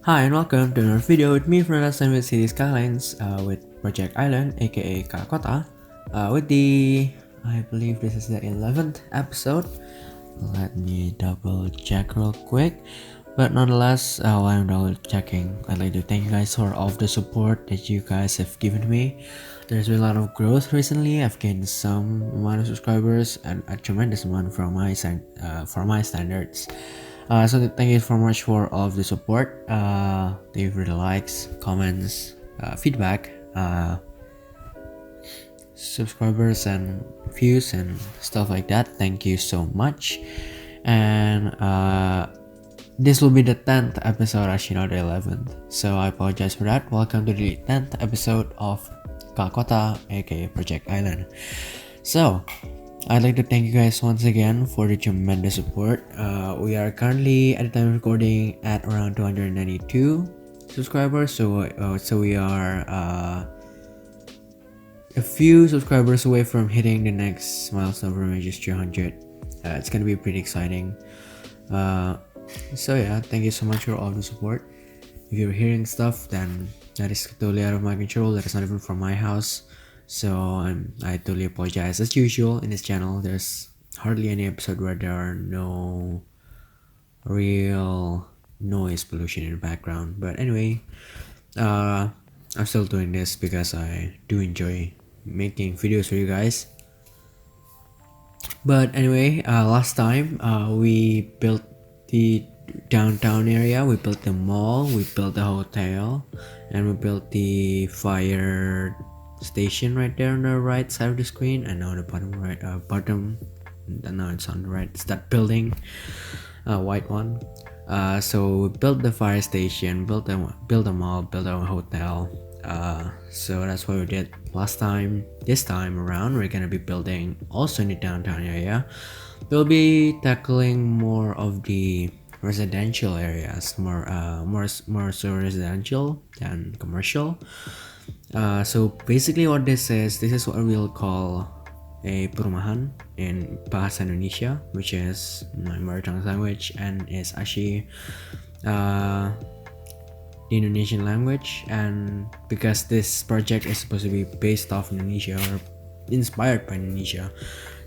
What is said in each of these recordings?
Hi and welcome to another video with me, Fernanda, with City Skylines with Project Island, aka Keāa Kota. I believe this is the 11th episode. Let me double check real quick. But nonetheless, while I'm double checking, I'd like to thank you guys for all of the support that you guys have given me. There's been a lot of growth recently. I've gained some amount of subscribers and a tremendous amount for my standards. So thank you so much for all of the support. Thank you for the likes, comments, feedback, subscribers and views and stuff like that. Thank you so much. And this will be the 10th episode, actually not the 11th. So I apologize for that. Welcome to the 10th episode of Keāa Kota, aka Project Island. So I'd like to thank you guys once again for the tremendous support. We are currently at the time of recording at around 292 subscribers. So we are a few subscribers away from hitting the next milestone, which is 300. It's gonna be pretty exciting. So yeah, thank you so much for all the support. If you're hearing stuff, then that is totally out of my control. That is not even from my house. So I totally apologize. As usual in this channel, there's hardly any episode where there are no real noise pollution in the background. But anyway, I'm still doing this because I do enjoy making videos for you guys. But anyway, last time we built the downtown area, we built the mall, we built the hotel, and we built the fire station right there on the right side of the screen, and now the bottom right, now it's on the right. It's that building, white one. So we built the fire station, built a mall, built a hotel. So that's what we did last time. This time around, we're gonna be building also in the downtown area. We'll be tackling more of the residential areas, more so residential than commercial. So basically what this is what we'll call a perumahan in Bahasa Indonesia, which is my mother tongue language and is actually the Indonesian language. And because this project is supposed to be based off Indonesia or inspired by Indonesia,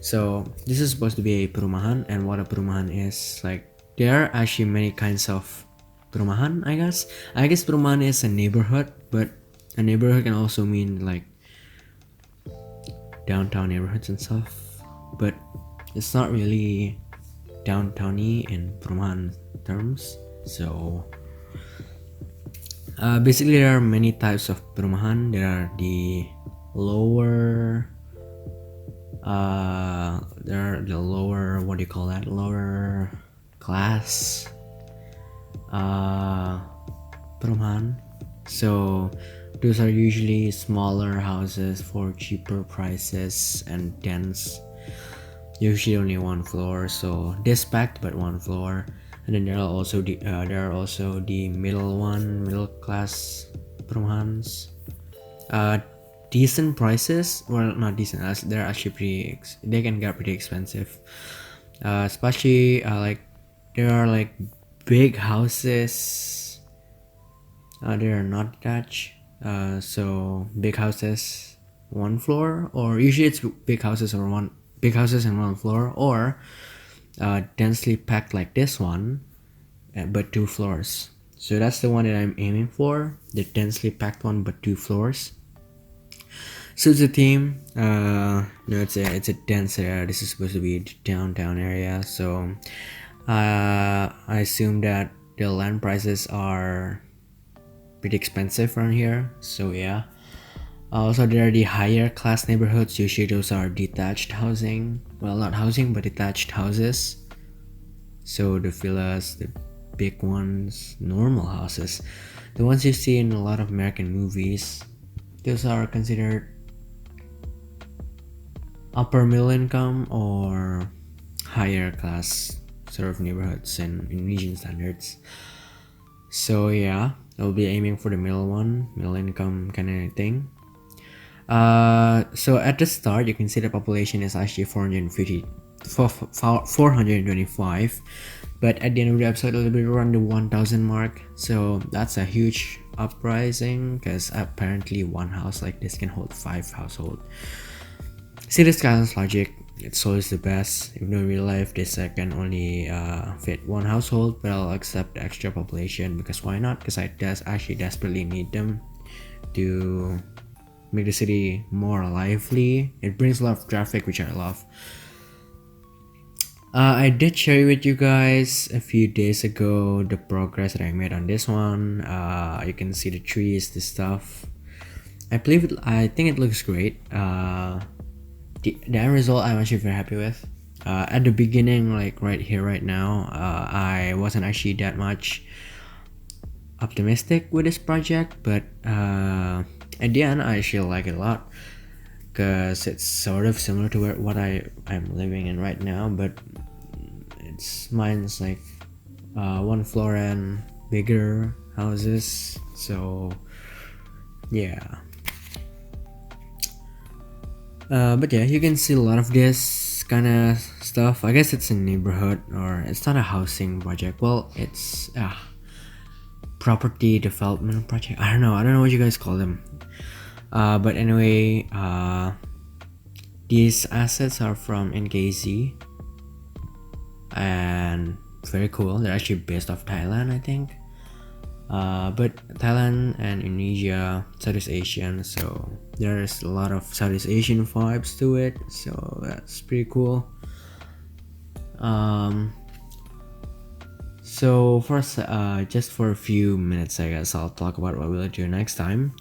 so this is supposed to be a perumahan. And what a perumahan is, like, there are actually many kinds of perumahan. I guess perumahan is a neighborhood, but a neighborhood can also mean like downtown neighborhoods and stuff, but it's not really downtowny in perumahan terms. So basically there are many types of perumahan. There are the lower what do you call that, lower class perumahan. So those are usually smaller houses for cheaper prices and dense, usually only one floor, so dispacked but one floor. And then there are also the middle class perumahans. Decent prices, well, not decent, they're actually they can get pretty expensive, especially like there are like big houses. They are not detached. So big houses, one floor, or usually it's big houses and one floor, or densely packed like this one, but two floors. So that's the one that I'm aiming for, the densely packed one but two floors. Suits the theme. No, it's a dense area. This is supposed to be the downtown area, so I assume that the land prices are pretty expensive around here. So yeah. Also, there are the higher class neighborhoods. Usually those are detached housing, well, not housing but detached houses. So the villas, the big ones, normal houses, the ones you see in a lot of American movies, those are considered upper middle income or higher class sort of neighborhoods in Indonesian standards. So yeah, I'll be aiming for the middle income kind of thing. So at the start, you can see the population is actually 450 425, but at the end of the episode it'll be around the 1000 mark, so that's a huge uprising because apparently one house like this can hold 5 households. See the Skylines logic, it's always the best. Even though in real life this can only fit 1 household, but I'll accept the extra population because why not, because I actually desperately need them to make the city more lively. It brings a lot of traffic, which I love. I did share with you guys a few days ago the progress that I made on this one. You can see the trees, the stuff. I think it looks great. The end result I'm actually very happy with. At the beginning, like right here, right now, I wasn't actually that much optimistic with this project, but at the end I actually like it a lot because it's sort of similar to what I'm living in right now, but mine's like 1 floor and bigger houses, so yeah. But yeah, you can see a lot of this kind of stuff. I guess it's a neighborhood, or it's not a housing project. Well, it's property development project. I don't know what you guys call them. But anyway, these assets are from NKZ, and very cool. They're actually based off Thailand, I think. But Thailand and Indonesia, Southeast Asian, so there's a lot of Southeast Asian vibes to it, so that's pretty cool. So first, just for a few minutes, I guess I'll talk about what we'll do next time.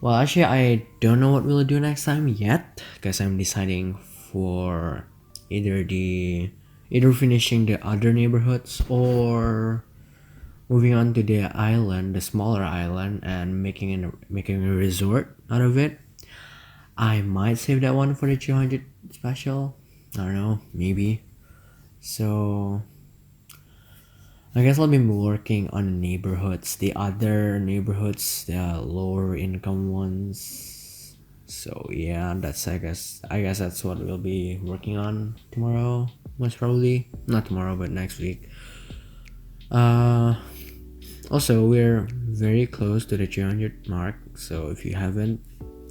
Well, actually, I don't know what we'll do next time yet, because I'm deciding for either finishing the other neighborhoods or moving on to the island, the smaller island, and making a resort out of it. I might save that one for the 200 special. I don't know, maybe. So I guess I'll be working on the neighborhoods, the other neighborhoods, the lower income ones. So yeah, that's I guess that's what we'll be working on tomorrow, most probably. Not tomorrow, but next week. Also, we're very close to the 200 mark, so if you haven't,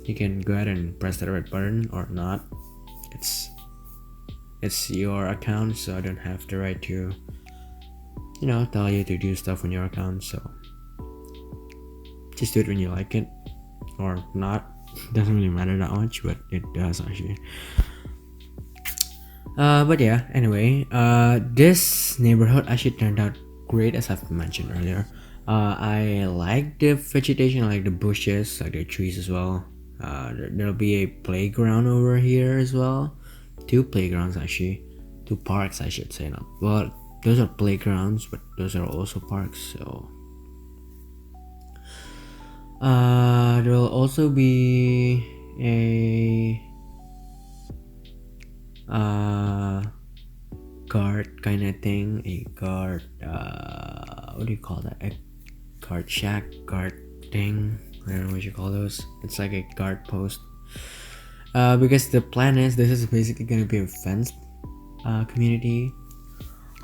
you can go ahead and press the red button or not. It's your account, so I don't have the right to tell you to do stuff on your account, so just do it when you like it or not. Doesn't really matter that much, but it does actually. But yeah, anyway, this neighborhood actually turned out great, as I've mentioned earlier. I like the vegetation, I like the bushes, like the trees as well. There'll be a playground over here as well. 2 playgrounds actually, 2 parks I should say. Not well, those are playgrounds, but those are also parks. So there will also be a guard kind of thing, a guard, what do you call that, a guard shack, guard thing, I don't know what you call those. It's like a guard post, because the plan is this is basically going to be a fenced community.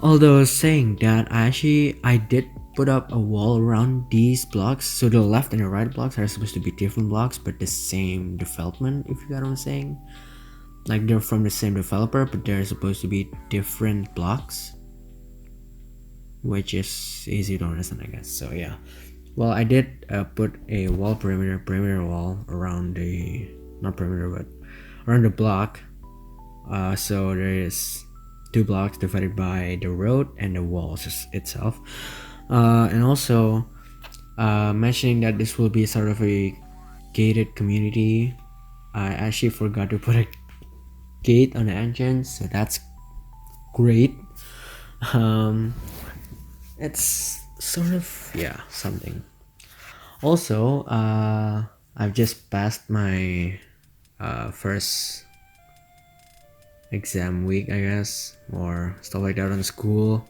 Although saying that, I did put up a wall around these blocks, so the left and the right blocks are supposed to be different blocks but the same development, if you got what I'm saying. Like they're from the same developer, but they're supposed to be different blocks, which is easy to understand, I guess. So yeah, well, I did put a wall perimeter wall around the, not perimeter but around the block. So there is 2 blocks divided by the road and the walls itself. And also mentioning that this will be sort of a gated community, I actually forgot to put a gate on the entrance, so that's great. It's sort of, yeah, something. Also, I've just passed my first exam week, I guess, or stuff like that on school,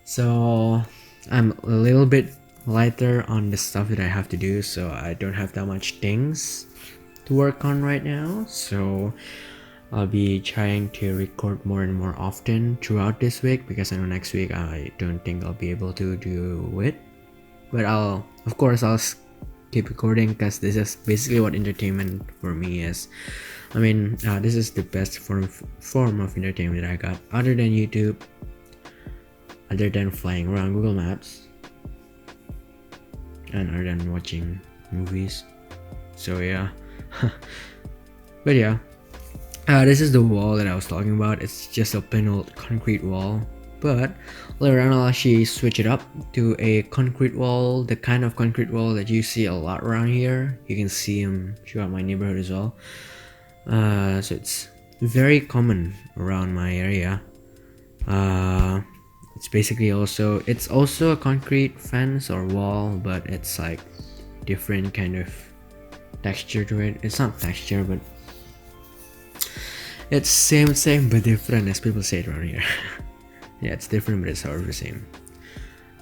so I'm a little bit lighter on the stuff that I have to do, so I don't have that much things to work on right now. So I'll be trying to record more and more often throughout this week, because I know next week I don't think I'll be able to do it. But I'll keep recording, because this is basically what entertainment for me is. I mean, this is the best form of entertainment that I got, other than YouTube, other than flying around Google Maps, and other than watching movies. So yeah. But yeah, this is the wall that I was talking about. It's just a plain old concrete wall, but later on I'll actually switch it up to a concrete wall, the kind of concrete wall that you see a lot around here. You can see them throughout my neighborhood as well. So it's very common around my area. It's basically it's also a concrete fence or wall, but it's like different kind of texture to it. It's not texture, but it's same but different, as people say it around here. Yeah, it's different, but it's sort of the same.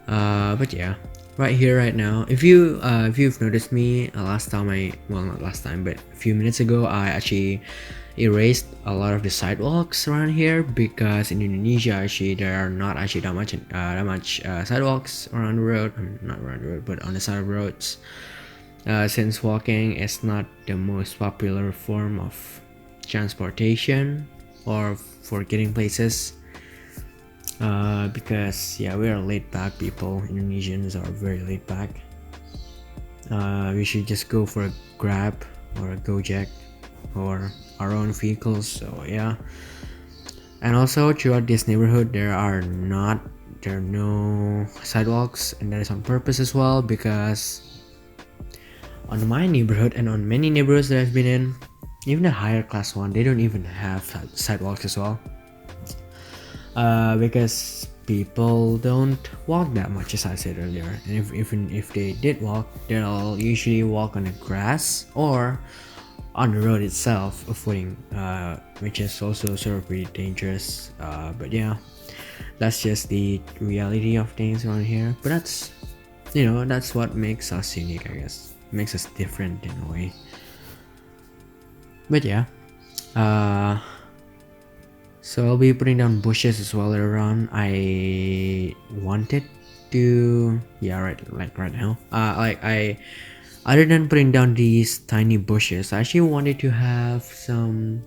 But yeah, right here, right now, if you've noticed me not last time, but a few minutes ago, I actually erased a lot of the sidewalks around here, because in Indonesia actually there are not actually that much sidewalks around the road. Not around the road, but on the side of roads. Since walking is not the most popular form of transportation or for getting places, because yeah, we are laid back people. Indonesians are very laid back. We should just go for a Grab or a Gojek or our own vehicles. So yeah, and also throughout this neighborhood there are no sidewalks, and that is on purpose as well, because on my neighborhood and on many neighborhoods that I've been in, even the higher class one, they don't even have sidewalks as well, because people don't walk that much, as I said earlier. And if they did walk, they'll usually walk on the grass or on the road itself, avoiding which is also sort of pretty dangerous. But yeah, that's just the reality of things around here. But that's what makes us unique, I guess. Makes us different in a way. But yeah, so I'll be putting down bushes as well later on. I wanted to, right now, other than putting down these tiny bushes, I actually wanted to have some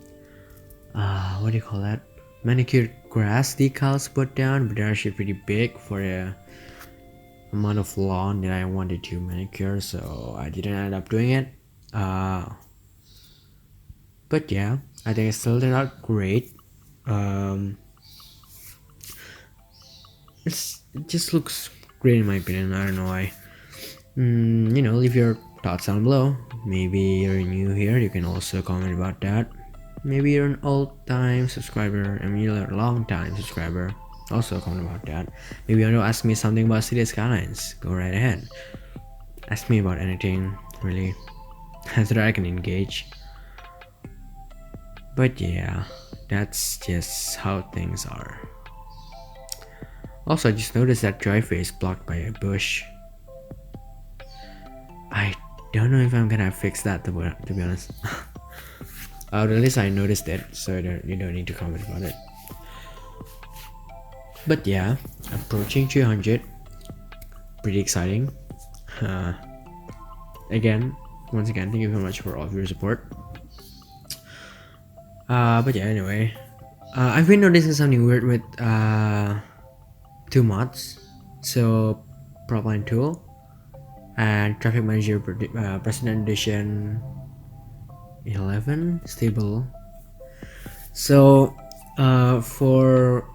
what do you call that, manicured grass decals put down, but they're actually pretty big for the amount of lawn that I wanted to manicure, so I didn't end up doing it. But yeah, I think it still turned out great. It just looks great in my opinion. I don't know why. Leave your thoughts down below. Maybe you're new here, you can also comment about that. Maybe you're an old-time subscriber, you're a long-time subscriber, also comment about that. Maybe you want to ask me something about City Skylines, go right ahead. Ask me about anything, really, so that I can engage. But yeah, that's just how things are. Also, I just noticed that driveway is blocked by a bush. I don't know if I'm gonna fix that, to be honest. At least I noticed it, so you don't need to comment about it. But yeah, approaching 300, pretty exciting. Once again, thank you very much for all of your support. But yeah, anyway, I've been noticing something weird with two mods. So Propline Tool and Traffic Manager President Edition 11 stable. So for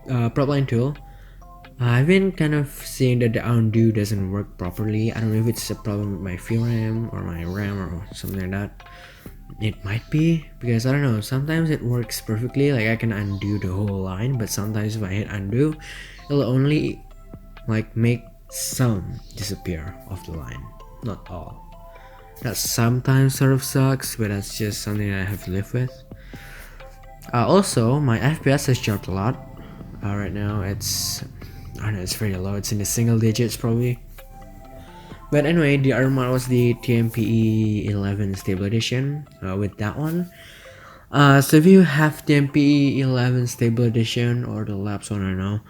Propline Tool, I've been kind of seeing that the undo doesn't work properly. I don't know if it's a problem with my VRAM or my RAM or something like that. It might be, because I don't know, sometimes it works perfectly, like I can undo the whole line, but sometimes if I hit undo, it'll only like make some disappear off the line, not all. That sometimes sort of sucks, but that's just something I have to live with. Also, my FPS has dropped a lot. Right now it's very low, it's in the single digits probably. But anyway, the other mod was the TMPE 11 Stable Edition. With that one, So if you have the MPE 11 Stable Edition or the Labs one right now,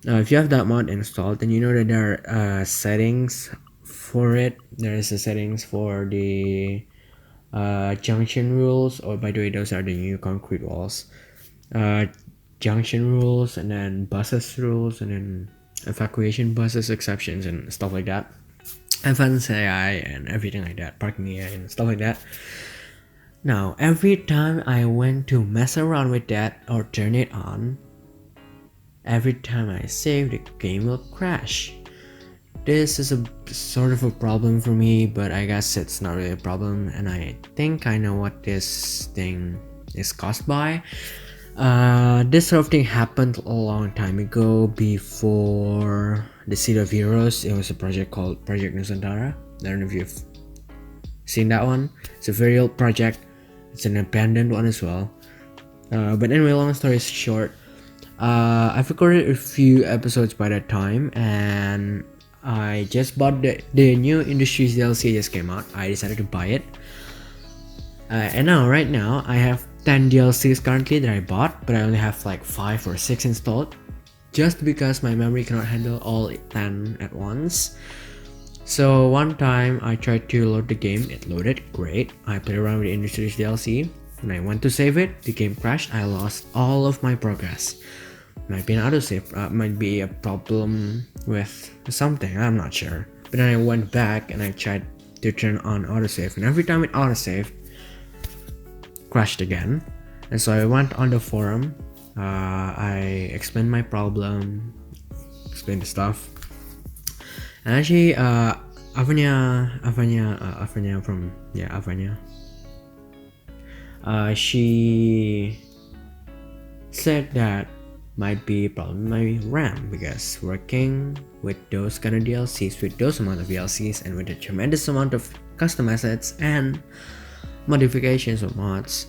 if you have that mod installed, then you know that there are settings for it. There is a settings for the junction rules, or by the way, those are the new concrete walls. Junction rules, and then buses rules, and then evacuation buses exceptions and stuff like that. Advanced AI and everything like that, parking AI and stuff like that. Now, every time I went to mess around with that or turn it on, every time I save, the game will crash. This is a sort of a problem for me, but I guess it's not really a problem, and I think I know what this thing is caused by. This sort of thing happened a long time ago before the City of Heroes. It was a project called Project Nusantara. I don't know if you've seen that one. It's a very old project. It's an abandoned one as well. But anyway, long story short, I've recorded a few episodes by that time, and I just bought the new Industries DLC just came out. I decided to buy it. And right now, I have 10 DLCs currently that I bought, but I only have like 5 or 6 installed. Just because my memory cannot handle all 10 at once. So one time I tried to load the game, it loaded, great. I played around with the Industries DLC. When I went to save it, the game crashed. I lost all of my progress. Might be an autosave, might be a problem with something, I'm not sure. But then I went back and I tried to turn on autosave, and every time it autosaved, crashed again. And so I went on the forum, I explained my problem, explained the stuff. And actually, Avanya from Avanya. She said that might be a problem with my RAM, because working with those kind of DLCs, with those amount of DLCs, and with a tremendous amount of custom assets and modifications of mods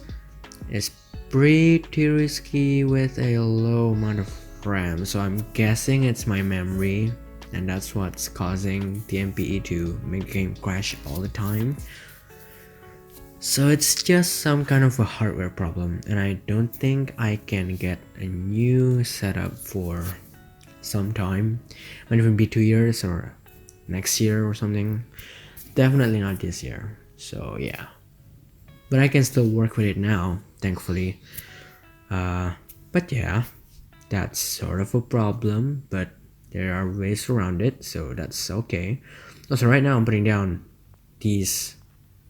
is pretty risky with a low amount of RAM. So I'm guessing it's my memory, and that's what's causing the MPE to make the game crash all the time. So it's just some kind of a hardware problem, and I don't think I can get a new setup for some time. Might even be 2 years or next year or something. Definitely not this year. So yeah, but I can still work with it now, thankfully. But yeah, that's sort of a problem, but there are ways around it, so that's okay. Also, right now I'm putting down these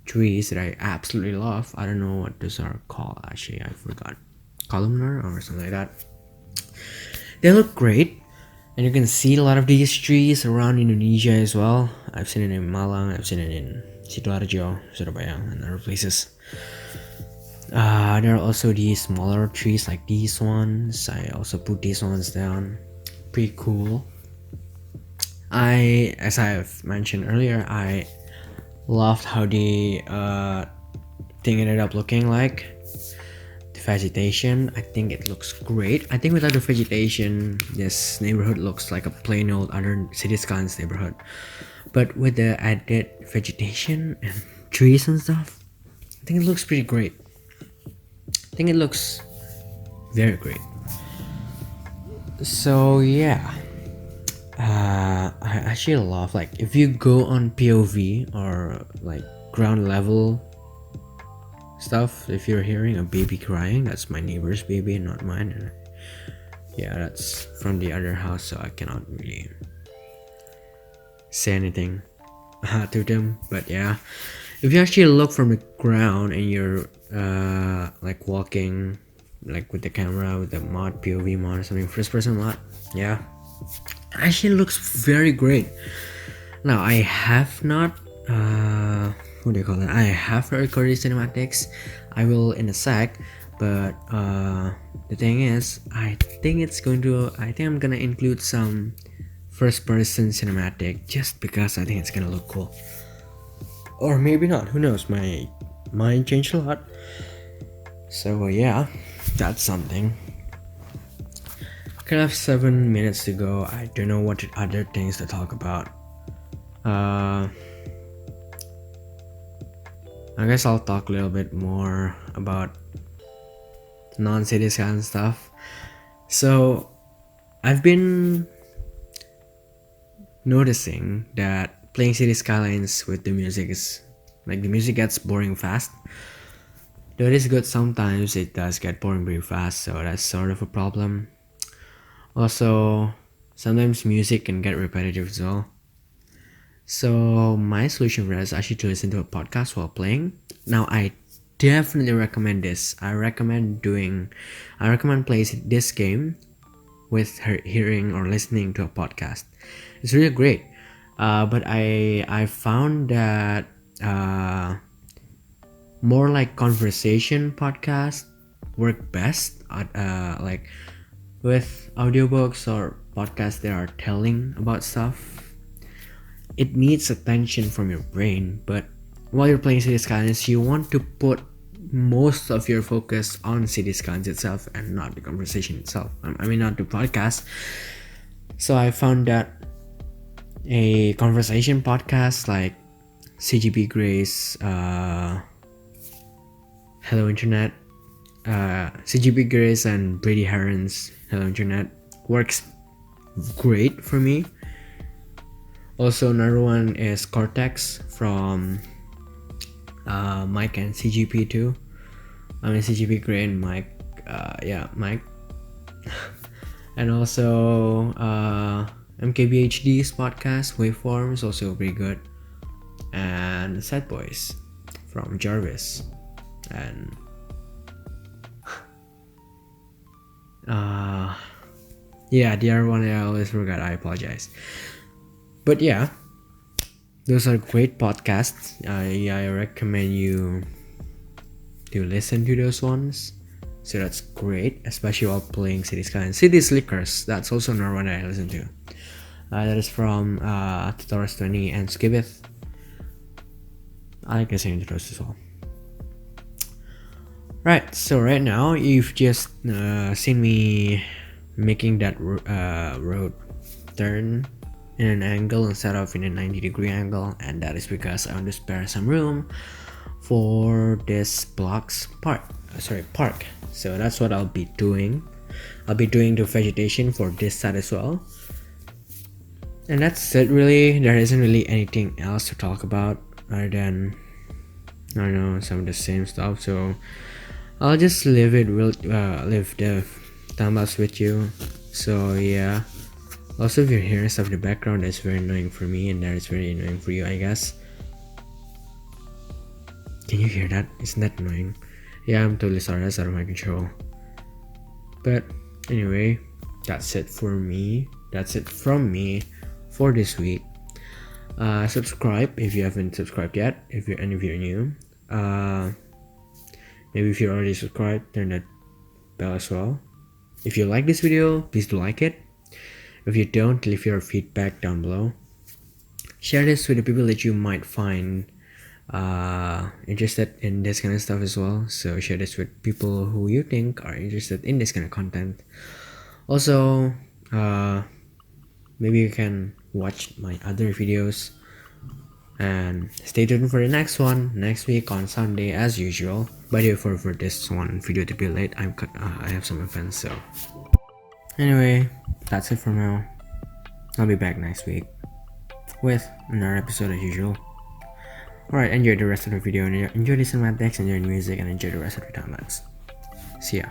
trees that I absolutely love. I don't know what those are called, actually, I forgot. Columnar or something like that. They look great, and you can see a lot of these trees around Indonesia as well. I've seen it in Malang, I've seen it in Sidoarjo, Surabaya, and other places. There are also these smaller trees like these ones. I also put these ones down. Pretty cool. As I've mentioned earlier, I loved how the thing ended up looking like. The vegetation, I think it looks great. I think without the vegetation, this neighborhood looks like a plain old other City Skylines neighborhood. But with the added vegetation and trees and stuff, I think it looks pretty great. I think it looks very great. So yeah, I actually love, like, if you go on POV or like ground level stuff, if you're hearing a baby crying, that's my neighbor's baby and not mine. And yeah, that's from the other house, so I cannot really say anything to them. But yeah, if you actually look from the ground and you're like walking like with the camera, with the mod, POV mod or something, first person mod, yeah, actually looks very great. Now I have not what do you call it, I have not recorded cinematics. I will in a sec, but the thing is, I think I'm gonna include some first person cinematic, just because I think it's gonna look cool. Or maybe not, who knows, my mind changed a lot. So yeah, that's something. I have 7 minutes to go. I don't know what other things to talk about. I guess I'll talk a little bit more about non-city Skylines stuff. So I've been noticing that playing City Skylines with the music is like the music gets boring fast. Though it is good sometimes, it does get boring pretty fast, so that's sort of a problem. Also, sometimes music can get repetitive as well. So my solution for that is actually to listen to a podcast while playing. Now I definitely recommend this. I recommend playing this game with hearing or listening to a podcast. It's really great. But I found that more like conversation podcasts work best at like with audiobooks or podcasts that are telling about stuff. It needs attention from your brain, but while you're playing City Skylines, you want to put most of your focus on City Skylines itself and not the conversation itself. I mean, not the podcast. So I found that a conversation podcast like CGP Gray's Hello Internet, CGP Gray's and Brady Heron's Hello Internet works great for me. Also, another one is Cortex from Mike and CGP too. I mean CGP Gray and Mike. Mike. And also MKBHD's podcast Waveform is also pretty good. And Sad Boys from Jarvis. And the other one I always forgot. I apologize. But yeah, those are great podcasts. I recommend you to listen to those ones. So that's great, especially while playing City Skylines. City Slickers, that's also another one that I listen to. That is from Tutorials 20 and Skibith. I like listening to those as well. Right, so right now you've just seen me making that road turn in an angle instead of in a 90-degree angle, and that is because I want to spare some room for this park. So that's what I'll be doing. I'll be doing the vegetation for this side as well, and that's it really. There isn't really anything else to talk about other than, I don't know, some of the same stuff. So I'll just leave the time-lapse with you. So yeah. Also, if you're hearing stuff in the background, that's very annoying for me, and that is very annoying for you, I guess. Can you hear that? Isn't that annoying? Yeah, I'm totally sorry, that's out of my control. But anyway, that's it for me. That's it from me for this week. Subscribe if you haven't subscribed yet, if you're new. Maybe if you're already subscribed, turn that bell as well. If you like this video, please do like it. If you don't, leave your feedback down below. Share this with the people that you might find interested in this kind of stuff as well. So share this with people who you think are interested in this kind of content. Also, maybe you can watch my other videos, and stay tuned for the next one next week on Sunday as usual. By the way, for this one video to be late, I have some events. So anyway, that's it for now. I'll be back next week with another episode as usual. Alright, enjoy the rest of the video, and enjoy the cinematics, enjoy the music, and enjoy the rest of the time lapse. See ya.